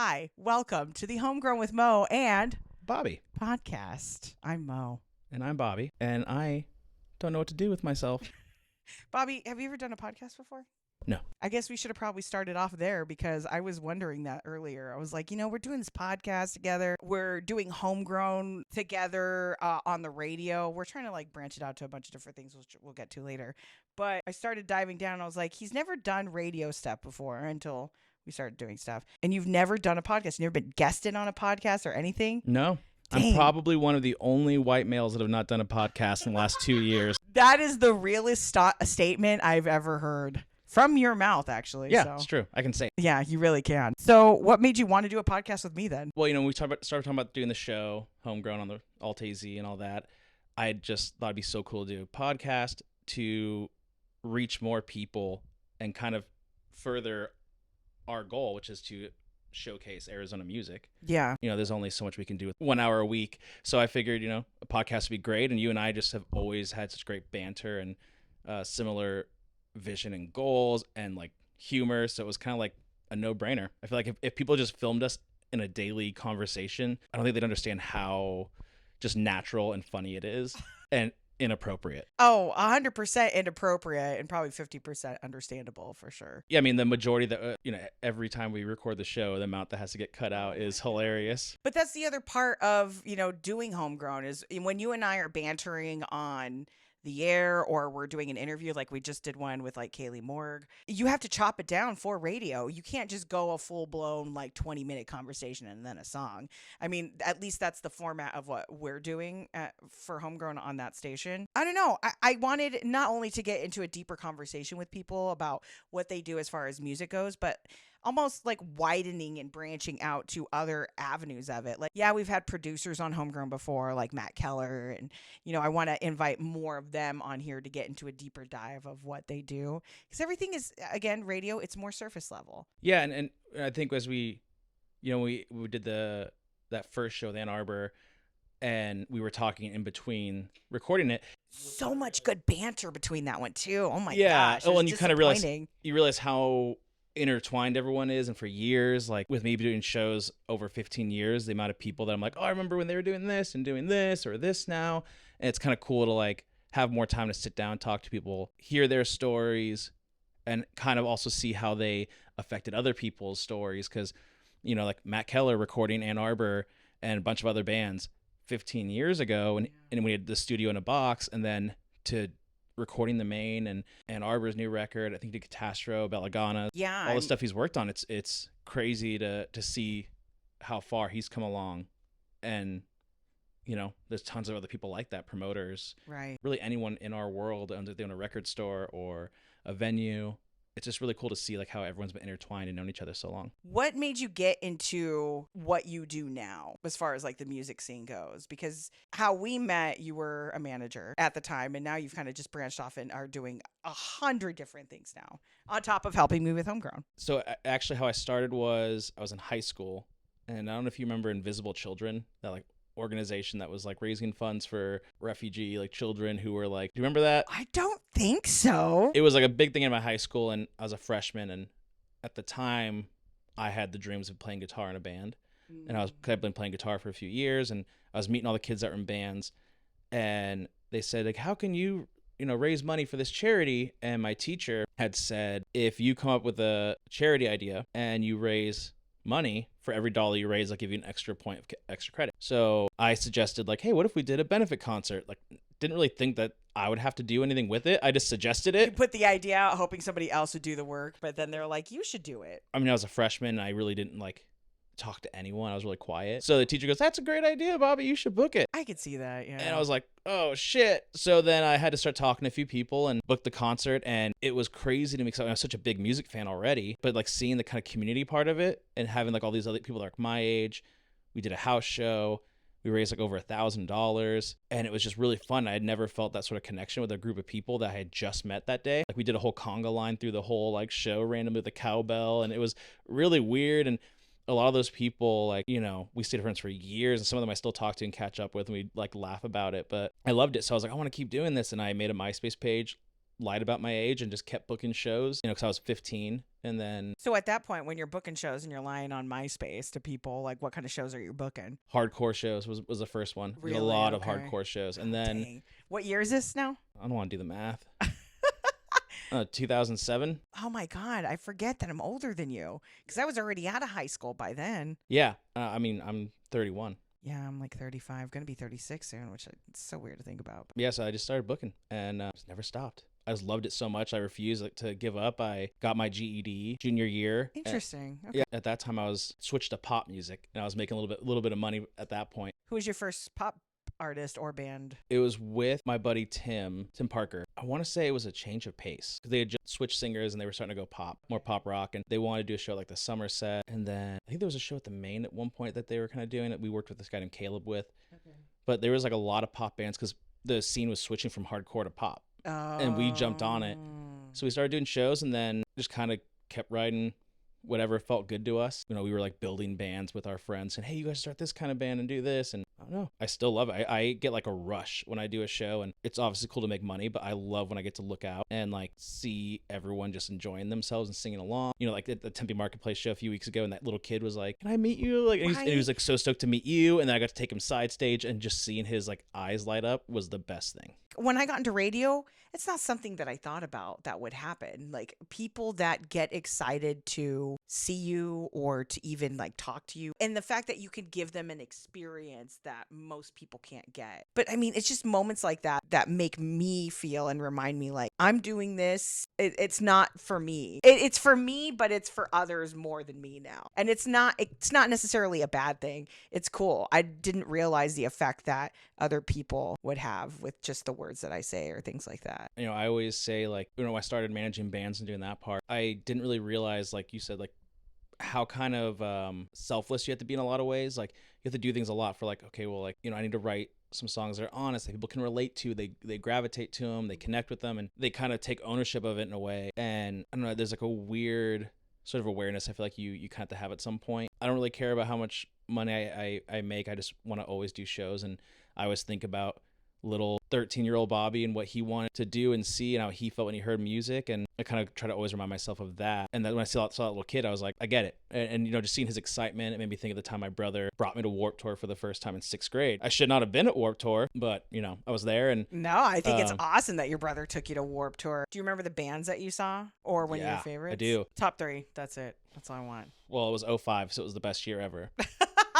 Hi, welcome to the Homegrown with Mo and Bobby. podcast. I'm Mo. And I'm Bobby. And I don't know what to do with myself. Bobby, have you ever done a podcast before? No. I guess we should have probably started off there because I was wondering that earlier. I was like, we're doing this podcast together. We're doing Homegrown together on the radio. We're trying to like branch it out to a bunch of different things, which we'll get to later. But I started diving down and I was like, he's never done radio stuff before until we started doing stuff. And you've never done a podcast. You've never been guested on a podcast or anything? No. Dang. I'm probably one of the only white males that have not done a podcast in the last 2 years. That is the realest statement I've ever heard. From your mouth, actually. Yeah, so. it's true. I can say it. Yeah, you really can. So what made you want to do a podcast with me then? Well, we started talking about doing the show, Homegrown on the Alt AZ and all that. I just thought it'd be so cool to do a podcast to reach more people and kind of further our goal, which is to showcase Arizona music. Yeah. There's only so much we can do with 1 hour a week. So I figured, a podcast would be great. And you and I just have always had such great banter and similar vision and goals and like humor. So it was kind of like a no-brainer. I feel like if people just filmed us in a daily conversation, I don't think they'd understand how just natural and funny it is and inappropriate. Oh, 100% inappropriate and probably 50% understandable for sure. Yeah, I mean, the majority that, every time we record the show, the amount that has to get cut out is hilarious. But that's the other part of, doing Homegrown is when you and I are bantering on the air or we're doing an interview like we just did one with like Kaylee Morg, you have to chop it down for radio. You can't just go a full-blown like 20-minute conversation and then a song. I mean, at least that's the format of what we're doing for Homegrown on that station. I don't know. I wanted not only to get into a deeper conversation with people about what they do as far as music goes, but almost like widening and branching out to other avenues of it. Like, yeah, we've had producers on Homegrown before, like Matt Keller, and, I want to invite more of them on here to get into a deeper dive of what they do. Because everything is, again, radio, it's more surface level. Yeah, and I think as we did that first show, the Ann Arbor, and we were talking in between recording it. So much good banter between that one, too. Oh, my gosh. Yeah, oh, and you kind of realize how intertwined everyone is, and for years, like with me doing shows over 15 years, the amount of people that I'm like, oh, I remember when they were doing this and doing this or this now, and it's kind of cool to like have more time to sit down, talk to people, hear their stories, and kind of also see how they affected other people's stories, because like Matt Keller recording Ann Arbor and a bunch of other bands 15 years ago, and we had the studio in a box, and then to recording the Maine and Ann Arbor's new record, I think the Catastro, Belladonna, all the stuff he's worked on. It's crazy to see how far he's come along, and there's tons of other people like that, promoters, right? Really anyone in our world, under they own a record store or a venue. It's just really cool to see like how everyone's been intertwined and known each other so long. What made you get into what you do now as far as like the music scene goes? Because how we met, you were a manager at the time, and now you've kind of just branched off and are doing 100 different things now on top of helping me with Homegrown. So actually how I started was I was in high school, and I don't know if you remember Invisible Children, that like organization that was like raising funds for refugee like children who were like, do you remember that? I don't think so. It was like a big thing in my high school, and I was a freshman, and at the time I had the dreams of playing guitar in a band. And I've been playing guitar for a few years, and I was meeting all the kids that were in bands, and they said like, how can you raise money for this charity? And my teacher had said, if you come up with a charity idea and you raise money, for every dollar you raise, I'll give you an extra point of extra credit. So I suggested like, hey, what if we did a benefit concert? Like, didn't really think that I would have to do anything with it. I just suggested it. You put the idea out hoping somebody else would do the work, but then they're like, you should do it. I mean, I was a freshman, and I really didn't like talk to anyone. I was really quiet. So the teacher goes, that's a great idea, Bobby. You should book it. I could see that, yeah. And I was like, oh, shit. So then I had to start talking to a few people and book the concert. And it was crazy to me because I was such a big music fan already. But like seeing the kind of community part of it and having like all these other people that are like my age. We did a house show. We raised like over $1,000. And it was just really fun. I had never felt that sort of connection with a group of people that I had just met that day. Like we did a whole conga line through the whole like show randomly with the cowbell. And it was really weird. And a lot of those people, like, we stayed friends for years, and some of them I still talk to and catch up with, and we like laugh about it. But I loved it. So I was like, I want to keep doing this. And I made a MySpace page lied about my age and just kept booking shows, because I was 15. And then So at that point, when you're booking shows and you're lying on MySpace to people, like what kind of shows are you booking? hardcore shows was the first one. There's a Really? lot of Okay. hardcore shows. And Oh, then dang. What year is this now? I don't want to do the math. 2007. Oh my God, I forget that I'm older than you because I was already out of high school by then. Yeah. I mean, I'm 31. Yeah, I'm like 35, gonna be 36 soon, which it's so weird to think about. Yeah, so I just started booking and just never stopped. I just loved it so much. I refused to give up. I got my GED junior year. Interesting. Okay. Yeah, at that time I was switched to pop music and I was making a little bit of money at that point. Who was your first pop artist or band? It was with my buddy Tim Parker. I want to say it was a change of pace because they had just switched singers and they were starting to go more pop rock, and they wanted to do a show like the Somerset. And then I think there was a show at the Main at one point that they were kind of doing it. We worked with this guy named Caleb with, but there was like a lot of pop bands because the scene was switching from hardcore to pop, and we jumped on it. So we started doing shows and then just kind of kept writing whatever felt good to us. We were like building bands with our friends and, hey, you guys start this kind of band and do this. And I don't know, I still love it. I get like a rush when I do a show, and it's obviously cool to make money, but I love when I get to look out and like see everyone just enjoying themselves and singing along. Like at the Tempe Marketplace show a few weeks ago, and that little kid was like, can I meet you? Like, and he was like so stoked to meet you. And then I got to take him side stage, and just seeing his like eyes light up was the best thing. When I got into radio, it's not something that I thought about that would happen. Like people that get excited to see you or to even like talk to you, and the fact that you can give them an experience that most people can't get. But I mean, it's just moments like that that make me feel and remind me like I'm doing this. It's not for me. It's for me, but it's for others more than me now. And it's not necessarily a bad thing. It's cool. I didn't realize the effect that other people would have with just the words that I say or things like that. I always say like, I started managing bands and doing that part. I didn't really realize, like you said, like how kind of selfless you have to be in a lot of ways. Like you have to do things a lot for like, okay, well, like, I need to write some songs that are honest, that people can relate to. They gravitate to them, they connect with them, and they kind of take ownership of it in a way. And I don't know, there's like a weird sort of awareness I feel like you kind of have at some point. I don't really care about how much money I make. I just want to always do shows, and I always think about little 13-year-old Bobby and what he wanted to do and see and how he felt when he heard music. And I kind of try to always remind myself of that. And then when I saw that little kid, I was like, I get it. And just seeing his excitement, it made me think of the time my brother brought me to Warped Tour for the first time in 6th grade. I should not have been at Warped Tour, but I was there. And no, I think it's awesome that your brother took you to Warped Tour. Do you remember the bands that you saw or one of your favorites? I do. Top 3. That's it. That's all I want. Well, it was 2005, so it was the best year ever.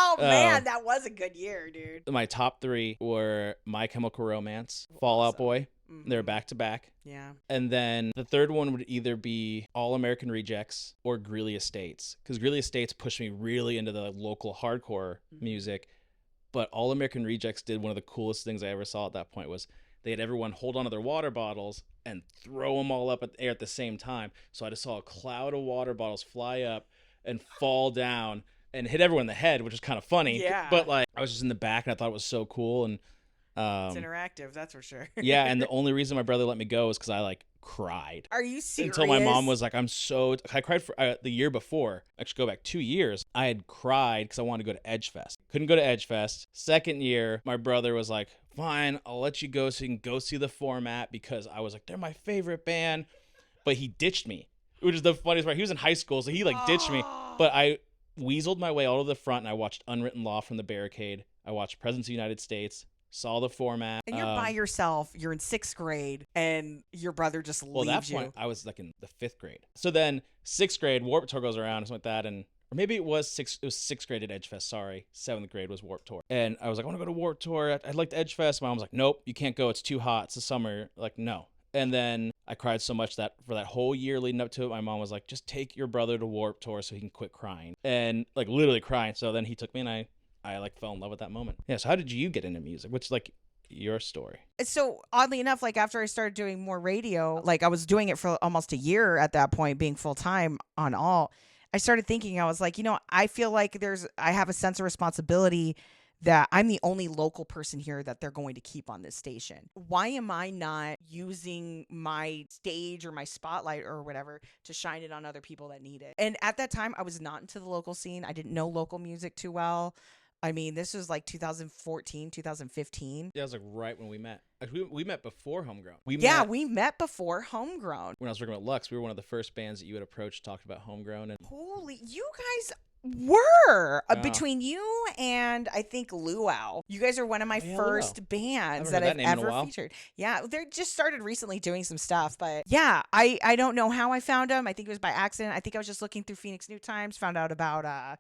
Oh man, that was a good year, dude. My top 3 were My Chemical Romance, Fall Out Boy. Mm-hmm. They're back to back. Yeah. And then the third one would either be All American Rejects or Greeley Estates, because Greeley Estates pushed me really into the local hardcore music. But All American Rejects did one of the coolest things I ever saw at that point. Was they had everyone hold onto their water bottles and throw them all up at the air at the same time. So I just saw a cloud of water bottles fly up and fall down and hit everyone in the head, which is kind of funny. Yeah. But like I was just in the back and I thought it was so cool. And it's interactive, that's for sure. Yeah, and the only reason my brother let me go was because I like cried. Are you serious? Until my mom was like, I cried for the year before. Actually, go back 2 years. I had cried because I wanted to go to Edge Fest. Couldn't go to Edge Fest. Second year, my brother was like, fine, I'll let you go so you can go see the format, because I was like, they're my favorite band. But he ditched me, which is the funniest part. He was in high school, so he like ditched me. But I weaseled my way all to the front, and I watched Unwritten Law from the Barricade. I watched Presidents of the United States. Saw the format. And you're by yourself. You're in 6th grade, and your brother just leaves you. Well, at that point, I was like in the 5th grade. So then 6th grade, Warped Tour goes around, something like that, and or maybe it was 6th grade at Edge Fest. Sorry, 7th grade was Warped Tour, and I was like, I want to go to Warped Tour. I'd like to Edge Fest. My mom was like, nope, you can't go. It's too hot. It's the summer. Like, no. And then I cried so much that for that whole year leading up to it, my mom was like, just take your brother to Warped Tour so he can quit crying, and like literally crying. So then he took me, and I like fell in love with that moment. Yeah. So how did you get into music? Which like your story? So oddly enough, like after I started doing more radio, like I was doing it for almost a year at that point, being full time on all, I started thinking, I was like, I feel like I have a sense of responsibility that I'm the only local person here that they're going to keep on this station. Why am I not using my stage or my spotlight or whatever to shine it on other people that need it? And at that time, I was not into the local scene. I didn't know local music too well. I mean, this was like 2014, 2015. Yeah, it was like right when we met. We met before Homegrown. Yeah, we met before Homegrown. When I was working with Lux, we were one of the first bands that you had approached, talked about Homegrown. And Holy, you guys were Wow. between you and I think Luau. You guys are one of my first bands that I've ever featured. Yeah, they just started recently doing some stuff, but yeah, I don't know how I found them. I think it was by accident. I think I was just looking through Phoenix New Times, found out about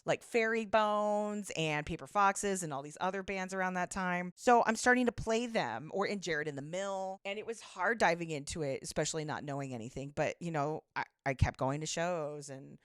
like Fairy Bones and Paper Foxes and all these other bands around that time. So I'm starting to play them, or in Jared in the Mill, and it was hard diving into it, especially not knowing anything. But you know, I kept going to shows and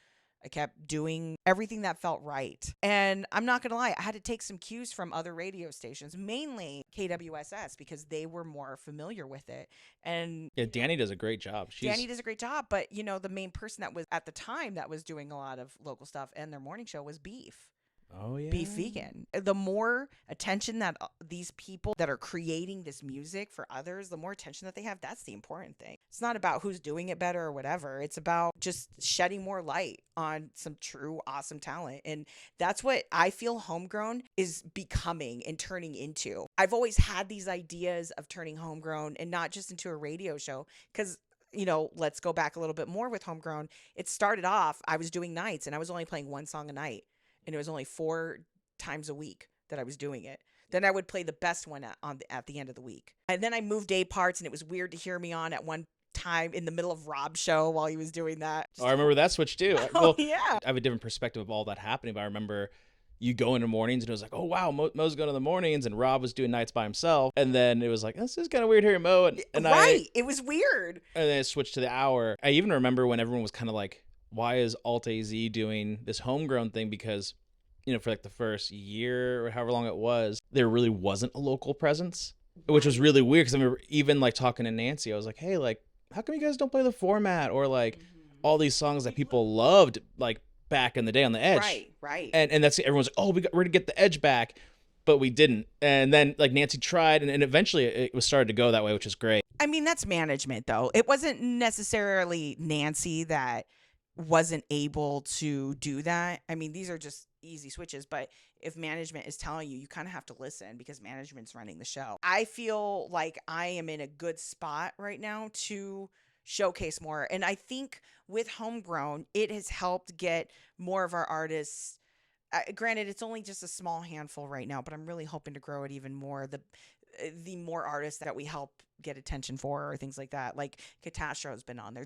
I kept doing everything that felt right. And I'm not going to lie, I had to take some cues from other radio stations, mainly KWSS, because they were more familiar with it. And yeah, Danny does a great job. Danny does a great job. But, you know, the main person that was at the time that was doing a lot of local stuff and their morning show was Beef. Oh, yeah. Beef Vegan. The more attention that these people that are creating this music for others, the more attention that they have, that's the important thing. It's not about who's doing it better or whatever. It's about just shedding more light on some true awesome talent. And that's what I feel Homegrown is becoming and turning into. I've always had these ideas of turning Homegrown and not just into a radio show, because you know, let's go back a little bit more with Homegrown. It started off, I was doing nights and I was only playing one song a night. And it was only 4 times a week that I was doing it. Then I would play the best one at the end of the week. And then I moved day parts, and it was weird to hear me on at one time in the middle of Rob's show while he was doing that. Oh, I remember that switch too. Oh, yeah. I have a different perspective of all that happening, but I remember you go into mornings and it was like, oh, wow, Mo's going to the mornings and Rob was doing nights by himself. And then it was like, this is kind of weird hearing Mo. And right. It was weird. And then it switched to the hour. I even remember when everyone was kind of like, why is Alt AZ doing this Homegrown thing? Because, you know, for like the first year or however long it was, there really wasn't a local presence, which was really weird. Because I remember even like talking to Nancy, I was like, hey, like, how come you guys don't play the format or like all these songs that people loved like back in the day on the Edge? Right. And that's everyone's like, oh, we're going to get the Edge back. But we didn't. And then like Nancy tried and eventually it was started to go that way, which is great. I mean, that's management though. It wasn't necessarily Nancy that wasn't able to do that. I mean, these are just easy switches, but if management is telling you, you kind of have to listen because management's running the show. I feel like I am in a good spot right now to showcase more. And I think with Homegrown, it has helped get more of our artists. Granted, it's only just a small handful right now, but I'm really hoping to grow it even more. The more artists that we help get attention for or things like that, like Catastro has been on there.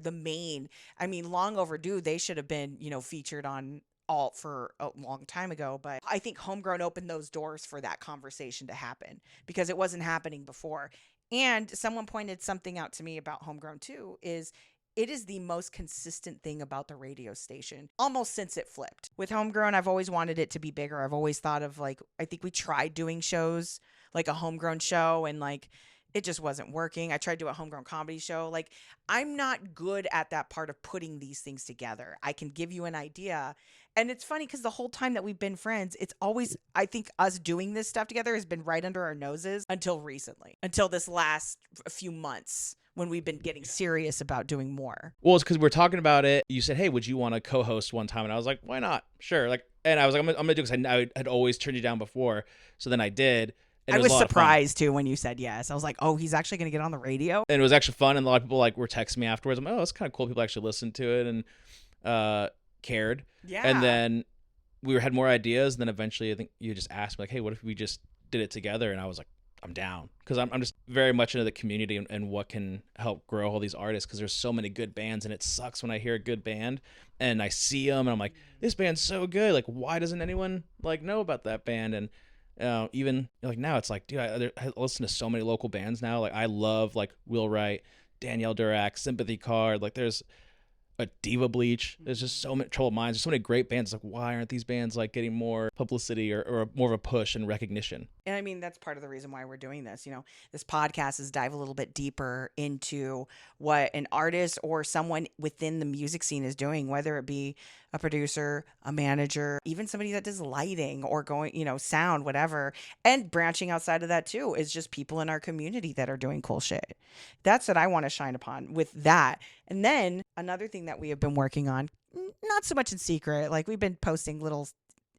Long overdue. They should have been, you know, featured on Alt for a long time ago. But I think Homegrown opened those doors for that conversation to happen because it wasn't happening before. And someone pointed something out to me about Homegrown too, is it is the most consistent thing about the radio station almost since it flipped. With Homegrown, I've always wanted it to be bigger. I've always thought of like, I think we tried doing shows like a Homegrown show and like it just wasn't working. I tried to do a Homegrown comedy show. Like I'm not good at that part of putting these things together. I can give you an idea. And it's funny because the whole time that we've been friends, it's always, I think us doing this stuff together has been right under our noses until recently, until this last few months when we've been getting serious about doing more. Well, it's because we're talking about it. You said, hey, would you want to co-host one time? And I was like, why not? Sure. Like, and I was like, I'm going to do it because I had always turned you down before. So then I did. I was surprised too when you said yes. I was like, oh, he's actually going to get on the radio. And it was actually fun. And a lot of people like were texting me afterwards. I'm like, oh, it's kind of cool. People actually listened to it and cared. Yeah. And then we had more ideas. And then eventually I think you just asked me like, hey, what if we just did it together? And I was like, I'm down. Because I'm just very much into the community and what can help grow all these artists. Because there's so many good bands. And it sucks when I hear a good band and I see them and I'm like, this band's so good. Like, why doesn't anyone like know about that band? And even like now it's like, dude, I listen to so many local bands now. Like I love like Will Wright, Danielle Durack, Sympathy Card. Like there's a Diva Bleach. There's just so many Troubled Minds. There's so many great bands. Like why aren't these bands like getting more publicity or more of a push and recognition? And I mean, that's part of the reason why we're doing this. You know, this podcast is dive a little bit deeper into what an artist or someone within the music scene is doing, whether it be a producer, a manager, even somebody that does lighting or going, you know, sound, whatever. And branching outside of that too is just people in our community that are doing cool shit. That's what I want to shine upon with that. And then another thing that we have been working on, not so much in secret, like we've been posting little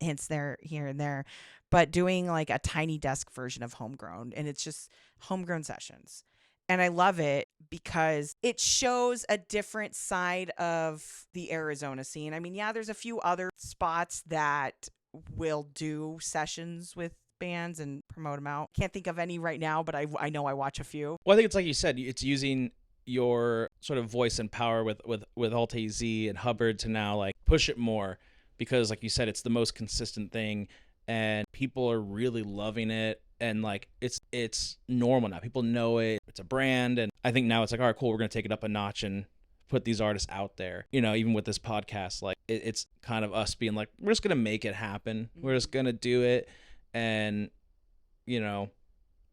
hints there, here and there, but doing like a tiny desk version of Homegrown, and it's just Homegrown sessions. And I love it because it shows a different side of the Arizona scene. I mean, yeah, there's a few other spots that will do sessions with bands and promote them out. Can't think of any right now, but I know I watch a few. Well, I think it's like you said, it's using your sort of voice and power with Alt Z and Hubbard to now like push it more, because like you said, it's the most consistent thing and people are really loving it. And like it's normal now. People know it. It's a brand, and I think now it's like, all right, cool. We're gonna take it up a notch and put these artists out there. You know, even with this podcast, like it's kind of us being like, we're just gonna make it happen. We're just gonna do it, and you know,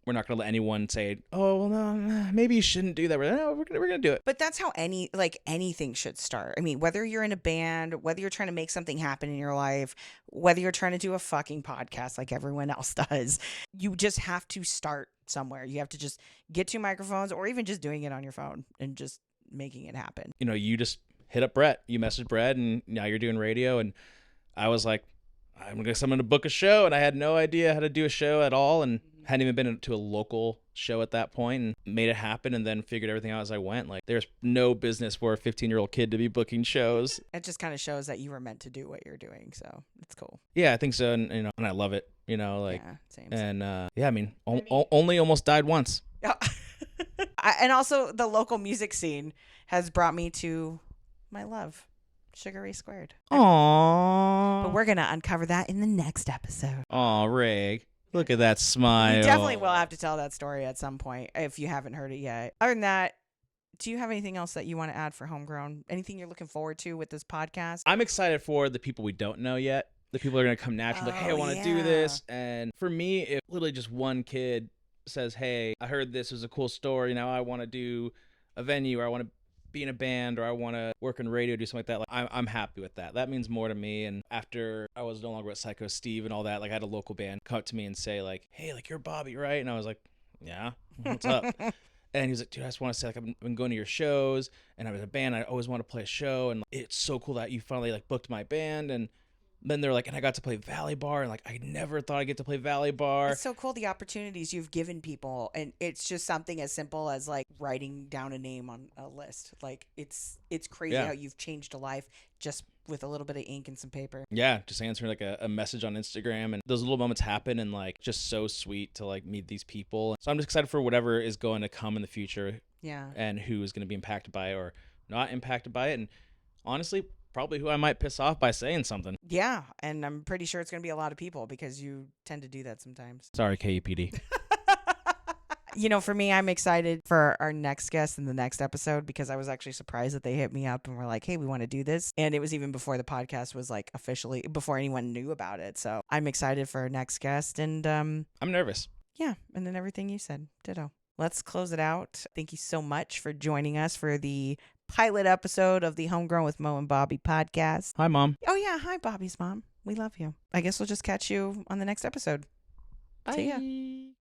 we're not gonna let anyone say, oh well, no, maybe you shouldn't do that. We're gonna do it. But that's how anything should start. I mean, whether you're in a band, whether you're trying to make something happen in your life, whether you're trying to do a fucking podcast like everyone else does, you just have to start somewhere. You have to just get two microphones, or even just doing it on your phone and just making it happen. You know, you just hit up Brett, you message Brett, and now you're doing radio. And I was like, I'm gonna book a show, and I had no idea how to do a show at all, and hadn't even been to a local show at that point, and made it happen, and then figured everything out as I went. Like, there's no business for a 15-year-old kid to be booking shows. It just kind of shows that you were meant to do what you're doing, so it's cool. Yeah, I think so, and you know, and I love it. You know, like, yeah, same. And yeah, I mean, only almost died once. And also, the local music scene has brought me to my love, Sugar Ray Squared. Aww. But we're gonna uncover that in the next episode. Aw, Rig. Look at that smile. We definitely will have to tell that story at some point if you haven't heard it yet. Other than that, do you have anything else that you want to add for Homegrown? Anything you're looking forward to with this podcast? I'm excited for the people we don't know yet. The people are going to come naturally, like, hey, I want to do this. And for me, if literally just one kid says, hey, I heard this was a cool story, now I want to do a venue, or I want to be in a band, or I want to work in radio, do something like that, like, I'm happy with that. That means more to me. And after I was no longer with Psycho Steve and all that, like, I had a local band come up to me and say, like, hey, like, you're Bobby, right? And I was like, yeah, what's up? And he was like, dude, I just want to say, like, I've been going to your shows, and I was a band, I always want to play a show, and it's so cool that you finally, like, booked my band. And then they're like, and I got to play Valley Bar, and like, I never thought I'd get to play Valley Bar. It's so cool, the opportunities you've given people, and it's just something as simple as like writing down a name on a list. Like, it's crazy how you've changed a life just with a little bit of ink and some paper. Yeah, just answering like a message on Instagram, and those little moments happen, and like, just so sweet to like meet these people. So I'm just excited for whatever is going to come in the future. Yeah. And who is going to be impacted by it or not impacted by it. And honestly, probably who I might piss off by saying something. Yeah, and I'm pretty sure it's going to be a lot of people, because you tend to do that sometimes. Sorry, KUPD. You know, for me, I'm excited for our next guest in the next episode, because I was actually surprised that they hit me up and were like, hey, we want to do this. And it was even before the podcast was like officially, before anyone knew about it. So I'm excited for our next guest. And I'm nervous. Yeah. And then everything you said, ditto. Let's close it out. Thank you so much for joining us for the pilot episode of the Homegrown with Mo and Bobby podcast. Hi, Mom. Oh, yeah. Hi, Bobby's mom. We love you. I guess we'll just catch you on the next episode. Bye. See ya.